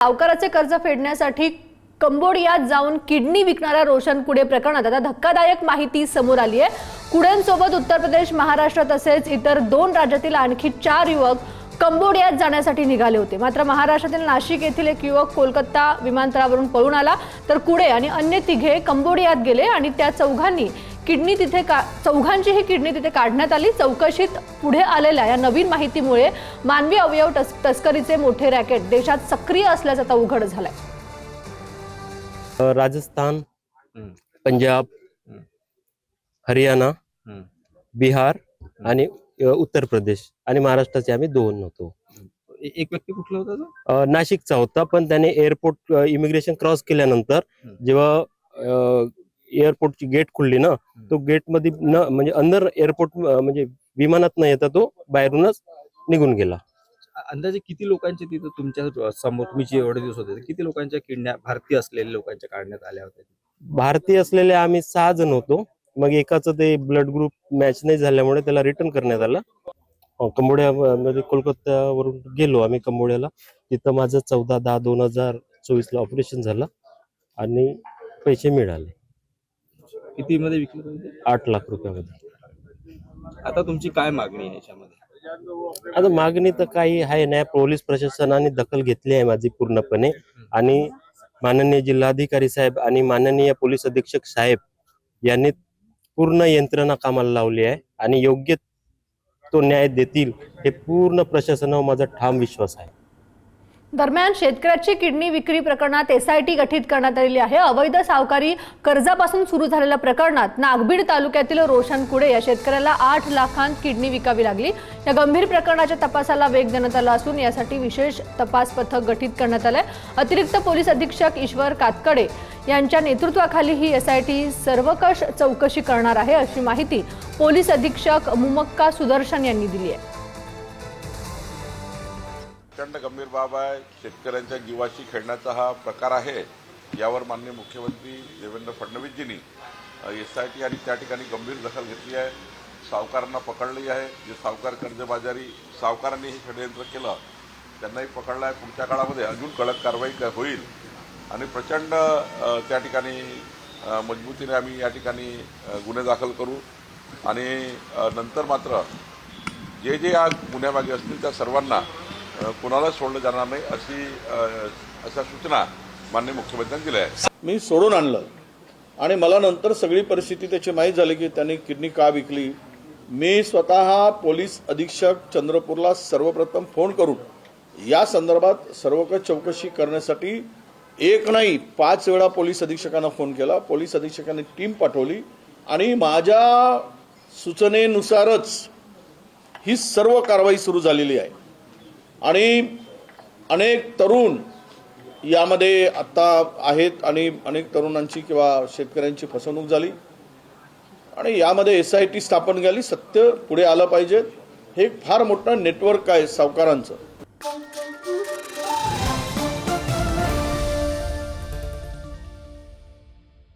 सावकाराचे कर्ज फेडण्यासाठी कंबोडियात जाऊन किडनी विकणाऱ्या रोशन कुडे प्रकरणात आता धक्कादायक माहिती समोर आली आहे। कुडेंसोबत उत्तर प्रदेश, महाराष्ट्र तसेच इतर 2 राज्यातील आणखी 4 युवक कंबोडियात जाण्यासाठी निघाले होते। मात्र महाराष्ट्रातील नाशिक येथील एक युवक कोलकाता विमानतळावरून पळून आला, तर कुडे आणि अन्य तिघे कंबोडियात गेले आणि त्या चौघांची ही किडनी तिथे काढण्यात आली। चौकशीत पुढे आलेल्या या नवीन माहितीमुळे मानवी अवयव तस्करीचे मोठे रॅकेट देशात सक्रिय असल्याचं आता उघड झालंय। राजस्थान, पंजाब, हरियाणा, बिहार आणि उत्तर प्रदेश आणि महाराष्ट्राचे आम्ही 2 होतो। एक व्यक्ती कुठला होता तो? नाशिकचा होता, पण त्याने एअरपोर्ट इमिग्रेशन क्रॉस केल्यानंतर जेव्हा एअरपोर्टची गेट खुलली ना, तो गेट मध्ये म्हणजे अंदर एअरपोर्ट म्हणजे विमानात न येता तो बाहेरूनच निघून गेला। अंदाजे किती लोकांचे तिथे तुमच्या समोर तुम्ही जे एवढे दिवस होते किती लोकांच्या किडन्या भारतीय असलेल्या लोकांच्या काढण्यात आल्या होत्या? भारतीय असलेले आम्ही 6 जण होतो। मग एकाचं ते ब्लड ग्रुप मॅच नाही झाल्यामुळे त्याला रिटर्न करण्यात आलं। कंबोडिया मध्ये कोलकात्यावरून गेलो आम्ही कंबोडियाला। तिथं माझं 14/10/2024 ला ऑपरेशन झालं आणि पैसे मिळाले। किती मध्ये विकले तुम्ही? 8 लाख रुपयामध्ये। आता तुमची काय मागणी आहे याच्यामध्ये? आता मागणी तर काही आहे नाही, पोलीस प्रशासनाने दखल घेतली आहे माझी पूर्णपणे, आणि माननीय जिल्हाधिकारी साहेब आणि माननीय पोलीस अधीक्षक साहेब यांनी पूर्ण यंत्रणा कामाला लावली आहे आणि योग्य तो न्याय देतील हे पूर्ण प्रशासनावर माझा ठाम विश्वास आहे। दरम्यान शेतकऱ्याची किडनी विक्री प्रकरणात एसआयटी गठीत करण्यात आलेली आहे। अवैध सावकारी कर्जापासून सुरू झालेल्या प्रकरणात नागबीड तालुक्यातील रोशन कुडे या शेतकऱ्याला 8 लाखांत किडनी विकावी लागली। या गंभीर प्रकरणाच्या तपासाला वेग देण्यात आला असून यासाठी विशेष तपास पथक गठीत करण्यात आले। अतिरिक्त पोलीस अधीक्षक ईश्वर कातकडे यांच्या नेतृत्वाखाली ही एसआयटी सर्वकष चौकशी करणार आहे, अशी माहिती पोलीस अधीक्षक मुमक्का सुदर्शन यांनी दिली आहे। प्रचंड गंभीर बाब आहे। शेतकऱ्यांच्या जीवाशी खेळण्याचा हा प्रकार आहे। यावर माननीय मुख्यमंत्री देवेंद्र फडणवीसजींनी एसआयटी आणि त्या ठिकाणी गंभीर दखल घेतली आहे। सावकारांना पकडली आहे। जे सावकार कर्जबाजारी सावकारांनी हे षडयंत्र केलं त्यांनाही पकडलं आहे। पुढच्या काळामध्ये अजून कडक कारवाई होईल आणि प्रचंड त्या ठिकाणी मजबूतीने आम्ही या ठिकाणी गुन्हे दाखल करू आणि नंतर मात्र जे या गुन्ह्यामागे असतील त्या सर्वांना कोणाला सोडलं जाणार नाही अशा सूचना माननीय मुख्यमंत्र्यांनी दिल्या आहेत। मी सोडून आणलं आणि मला नंतर सगळी परिस्थिती त्याची माहीत झाली की त्यांनी किडनी का विकली। मी स्वतः पोलीस अधीक्षक चंद्रपूरला सर्वप्रथम फोन करून या संदर्भात सर्वकष चौकशी करण्यासाठी 1 नाही 5 वेळा पोलीस अधीक्षकांना फोन केला। पोलीस अधीक्षकांनी टीम पाठवली आणि माझ्या सूचनेनुसारच ही सर्व कारवाई सुरू झालेली आहे आणि अनेक तरुण यामध्ये आता आहेत आणि अनेक तरुणांची किंवा शेतकऱ्यांची फसवणूक झाली आणि यामध्ये एसआयटी स्थापन झाली। सत्य पुढे आलं पाहिजे। हे फार मोठं नेटवर्क आहे सावकारांचं।